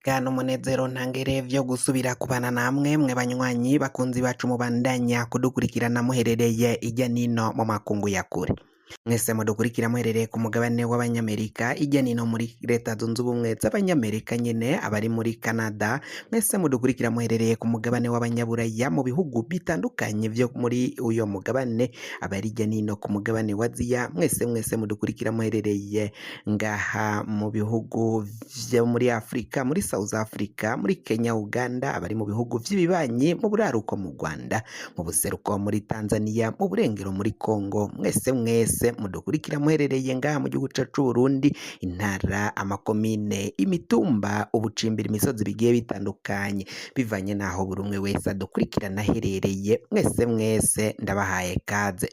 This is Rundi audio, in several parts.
N'umunezero ntangere vyo gusubira kubana namwe mwe banywanyi bakunzi bacu mubandanya kudukurikirana muherereye irya nino mu makungu ya kure. Mwese mudukurikira muherereye ku mugabane w'abanyamerika irya nino muri leta zunze ubumwe z'abanyamerika nyene, abari muri Canada, mwese mudukurikira muherereye ku mugabane w'abanyaburaya mu bihugu bitandukanye vyo muri uyo mugabane, abari irya nino ku mugabane wa Aziya, mwese mudukurikira muherereye ngaha mu bihugu vyo muri Afrika, muri South Africa, muri Kenya, Uganda, abari mu bihugu vy'ibibanyi, mu buraruko mu Rwanda, mu buseruko muri Tanzania, mu burengero muri Congo, mwese mudukurikira muherereye ngaha mu gihugu cacu Burundi, intara, amakomine, imitumba, ubucimbira, imisozi bigiye bitandukanye, bivanye naho buri umwe wese adukurikirana aherereye, mwese ndabahaye kaze.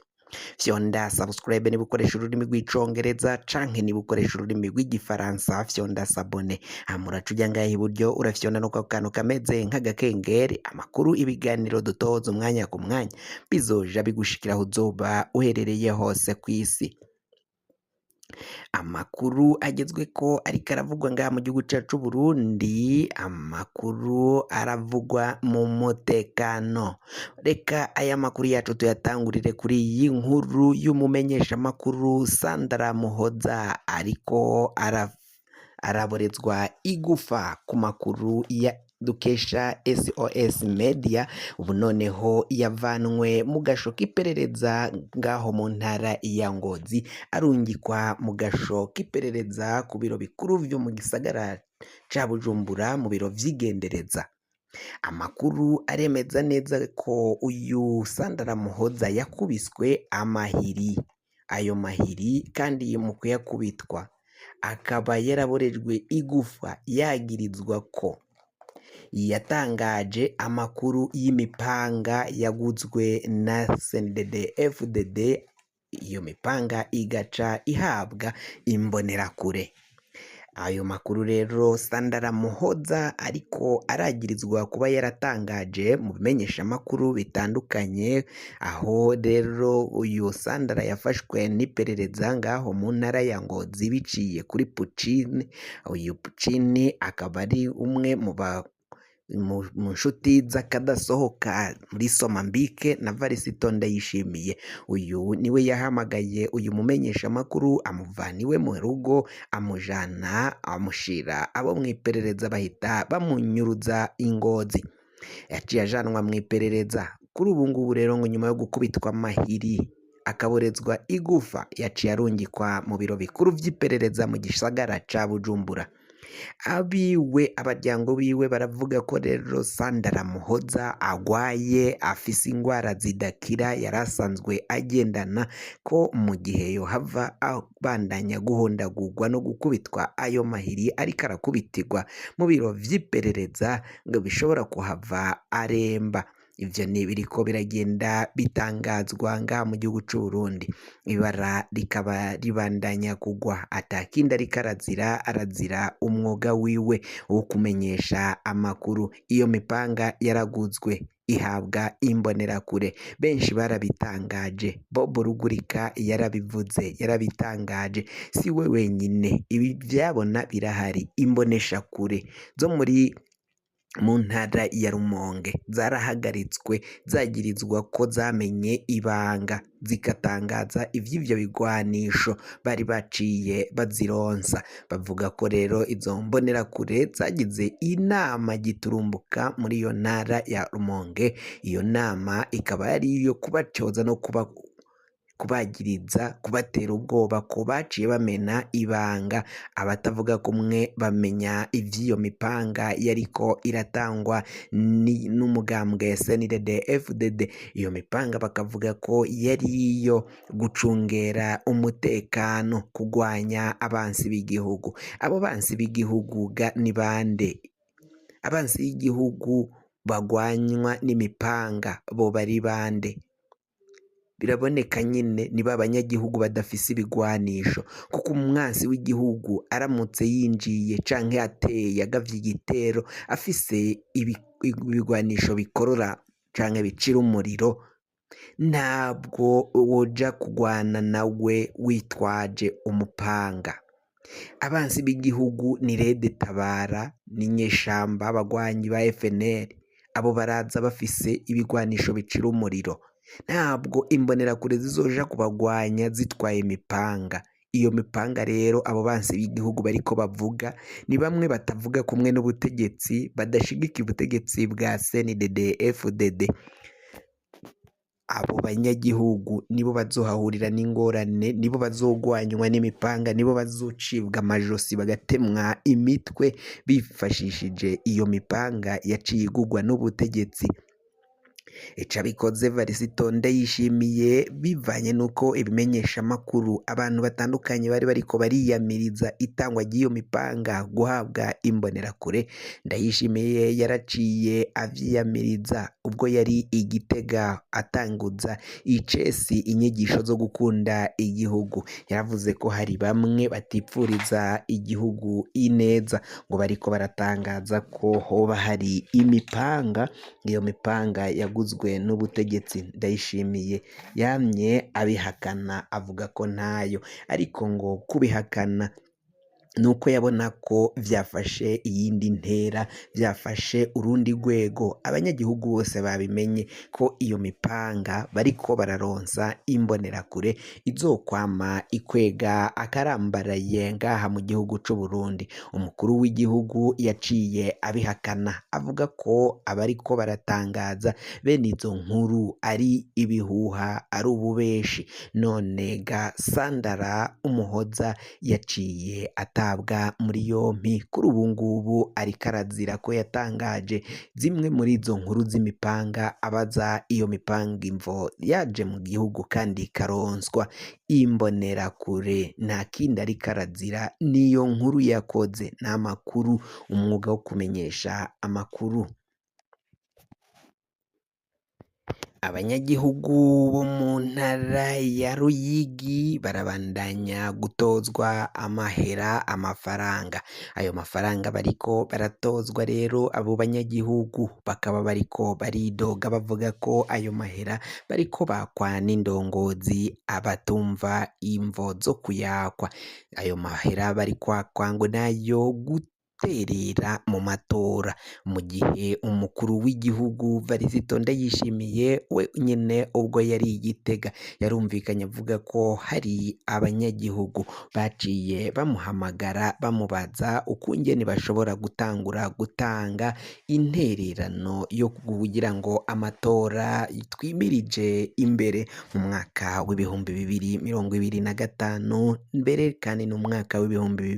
Fyonda subscribe niba ukoresha ururimi rw'icongereza canke niba ukoresha ururimi rw'igifaransa, fyonda sabone, hamuraca uja ngaha iburyo urafyonda no kantu kameze nk'agakengeri, amakuru, ibiganiro dutoza umwanya ku mwanya bizoja bigushikira aho uzoba uherereye hose kw'isi. Amakuru agezweko ariko aravugwa ngaha mu gihugu cacu Burundi, amakuru aravugwa mu mutekano. Reka aya makuru yacu tuyatangurire kuri iyi nkuru y'umumenyesha makuru Sandra Muhoza ariko araborezwa igufa ku makuru ya dukesha SOS Media, ubu noneho yavanwe mu gasho k'iperereza ngaho mu ntara ya Ngozi arungikwa mu gasho k'iperereza ku biro bikuru vyo mu gisagara ca Bujumbura mu biro vy'igendereza. Amakuru aremeza neza ko uyu Sandra Muhoza yakubiswe amahiri, ayo mahiri kandi mu kuyakubitwa akaba yaraborejwe igufa yagirizwa ko yatangaje amakuru y'imipanga yaguzwe na CNDD-FDD, iyo mipanga igaca ihabwa imbonerakure. Ayo makuru rero Sandra Muhoza ariko aragirizwa kuba yaratangaje mu bimenyesha makuru bitandukanye, aho rero uyu Sandra yafashwe n'iperereza ngaho mu ntara ya Ngozi biciye kuri Puccini. Uyu Puccini akaba ari umwe mu nshuti z'akadasohoka muri Somambike na Varisito Ndayishimiye. Uyu niwe yahamagaye uyu mumenyesha makuru amuvana iwe mu rugo amujana amushira abo mw'iperereza bahita bamunyuruza Ingozi, yaciye ajanwa mw'iperereza. Kuri ubu ngubu rero ngo nyuma yo gukubitwa amahiri akaborezwa igufa yaciye arungikwa mu biro bikuru vy'iperereza mu gisagara ca Bujumbura. Abaryango biwe baravuga ko rero Sandra Muhoza agwaye, afise ingwara zidakira yarasanzwe agendana, ko mu gihe yohava abandanya guhondagurwa no gukubitwa ayo mahiri ariko arakubitirwa mu biro vy'iperereza ngo bishobora kuhava aremba. Ivyo ni biriko biragenda bitangazwa ngaha mu gihugu c'u Burundi, ibara rikaba ribandanya kugwa, atakindi ariko arazira umwuga wiwe wo kumenyesha amakuru. Iyo mipanga yaraguzwe ihabwa imbonerakure, benshi barabitangaje, Bob Rugurika yarabivuze, yarabitangaje, si we wenyine, ibi vyabona birahari. Imboneshakure zo mu ntara ya Rumonge zarahagaritswe zagirizwa ko zamenye ibanga zikatangaza ivy'ivyo bigwanisho bari baciye bazironsa. Bavuga ko rero izo mbonerakure zagize inama giturumbuka muri iyo ntara ya Rumonge. Iyo nama ikaba yari iyo kubacoza no kubagiriza, kubatera ubwoba ko baciye bamena ibanga. Abatavuga kumwe bamenya ivy'iyo mipanga yariko iratangwa n'umugambwe CNDD-FDD. Iyo mipanga bakavuga ko yari iyo gucungera umutekano, kugwanya abansi b'igihugu. Abo bansi b'igihugu ni bande? Abansi b'igihugu bagwanywa n'imipanga bo bari bande? Biraboneka nyine niba abanyagihugu badafise ibigwanisho, kuko umwansi w'igihugu aramutse yinjiye canke ateye agavye igitero afise ibigwanisho bikorora canke bicira umuriro, ntabwo woja kugwana nawe witwaje umupanga. abansi b'igihugu ni Rede Tabara n'inyeshamba abagwanyi ba FNL, abo baraza bafise ibigwanisho bicira umuriro, ntabwo imbonerakure zizoja kubagwanya zitwaye imipanga. Iyo mipanga rero abo bansi b'igihugu bariko bavuga ni bamwe batavuga kumwe n'ubutegetsi, badashigikiye ubutegetsi bwa CNDD FDD. Abo banyagihugu nibo bazohahurira n'ingorane, nibo bazogwanywa n'imipanga, nibo bazocibwa amajosi bagatemwa imitwe bifashishije iyo mipanga yaciye igurwa n'ubutegetsi. Ica bikoze Varisito Ndayishimiye bivanye nuko ibimenyesha makuru abantu batandukanye bari bariko bariyamiriza itangwa ry'iyo mipanga guhabwa imbonerakure. Ndayishimiye yaraciye avyiyamiriza ubwo yari Igitega atanguza icesi inyigisho zo gukunda igihugu. Yaravuze ko hari bamwe batipfuriza igihugu ineza, ngo bariko baratangaza ko hoba hari imipanga, iyo mipanga yaguzwe n'ubutegetsi. Ndayishimiye yamye abihakana avuga ko ntayo, ariko ngo kubihakana nuko yabona ko vyafashe iyindi ntera, vyafashe urundi rwego, abanyagihugu bose babimenye ko iyo mipanga bariko bararonsa imbonerakure izokwama ikwega akarambaraye ngaha mu gihugu c'u Burundi. Umukuru w'igihugu yaciye abihakana avuga ko abariko baratangaza bene izo nkuru ari ibihuha, ari ububeshi. None Gasandara Umuhoza yaciye atabwa muri yompi, kuri ubu ngubu ariko arazira ko yatangaje zimwe muri izo nkuru z'imipanga, abaza iyo mipanga imvo yaje mu gihugu kandi ikaronswa imbonerakure. Nta kindi ariko arazira niyo nkuru yakoze, nta makuru, umwuga wo kumenyesha amakuru. Abanyagihugu bo mu ntara ya Ruyigi barabandanya gutozwa amafaranga. Ayo mafaranga bariko baratozwa rero, abo banyagihugu bakaba bariko baridoga bavuga ko ayo mahera bariko bakwa n'indongozi abatumva imvo zo kuyakwa. Ayo mahera bari kwakwa ngo nayo guterera mu matora, mu gihe umukuru w'igihugu Varisito Ndayishimiye we nyene ubwo yari Igitega yarumvikanye avuga ko hari abanyagihugu baciye bamuhamagara bamubaza ukungene bashobora gutanga intererano yo kugira ngo amatora twimirije imbere mu mwaka w'ibihumbi 2025 mbere kandi n'umwaka w'ibihumbi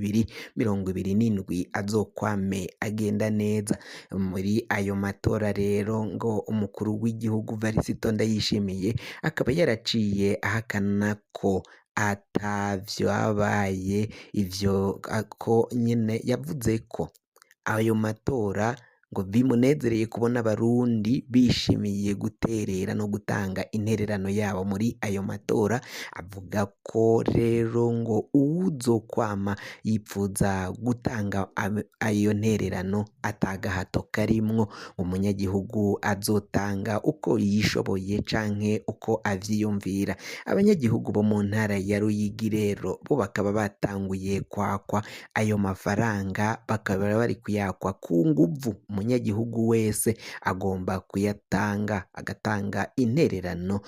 2027 azokwame agenda neza. Muri ayo matora rero ngo umukuru w'igihugu Varisito Ndayishimiye akaba yaraciye ahakana ko atavyabaye ivyo, ko nyene yavuze ko ayo matora ngo bimunezereye kubona abarundi bishimiye guterera no gutanga intererano yabo muri ayo matora. Avuga ko rero ngo uwuzokwama yipfuza gutanga ayo ntererano atagahato karimwo, umunyagihugu azotanga uko yishoboye canke uko avyiyumvira. Abanyagihugu bo mu ntara ya Ruyigi rero bo bakaba batanguye kwakwa ayo mafaranga, bakaba bari kuyakwa ku nguvu. Umunyagihugu wese agomba kuyatanga, agatanga intererano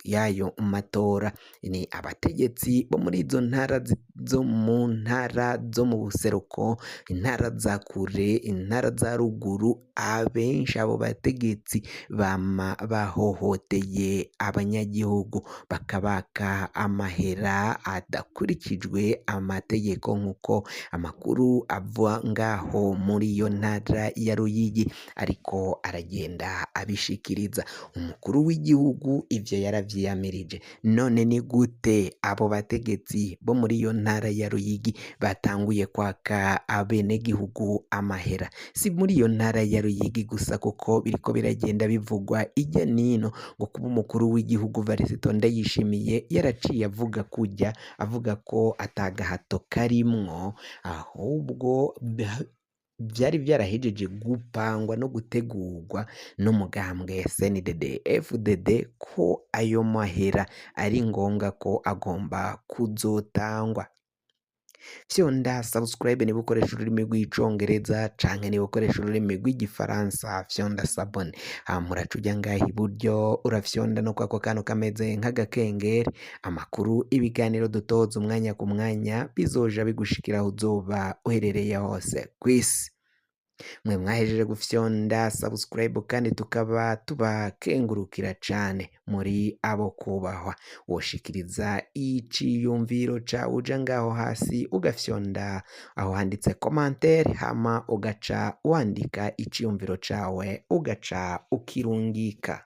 y'ayo matora. Ni abategetsi bo muri izo ntara zo mu ntara zo mu buseruko, intara za kure, intara za ruguru, abenshi abo bategetsi bama bahohoteye abanyagihugu, bakabaka amahera adakurikijwe amategeko, nk'uko amakuru ava ngaho muri iyo ntara ya Ruyigi ariko aragenda abishikiriza. Umukuru w'igihugu ivyo yaravyiyamirije. None ni gute abo bategetsi bo muri iyo ntara ya Ruyigi batanguye kwaka abenegihugu amahera? Si muri iyo ntara ya Ruyigi gusa kuko biriko biragenda bivugwa ijya nino, ngo kuba umukuru w'igihugu Varisito Ndayishimiye yaraciye avuga ko atagahato karimwo, ahubwo byari byarahejeje gupangwa no gutegurwa n'umugambwe CNDD FDD ko ayo mahera ari ngombwa ko agomba kuzotangwa. fyonda subscribe niba ukoresha ururimi rw'icongereza canke niba ukoresha ururimi rw'igifaransa fyonda sabone, hama uraca uja ngaha iburyo urafyonda no kwako kantu kameze nk'agakengeri, amakuru ibiganiro dutoza umwanya ku mwanya bizoja bigushikira aho uzoba uherereye hose kw'isi. Mwe mwahejeje gufyonda subscribe kandi tukaba tubakengurukira cane muri abo kubahwa, woshikiriza iciyumviro cawe uja ngaho hasi ugafyonda aho handitse commentaire hama ugaca wandika iciyumviro cawe ugaca ukirungika.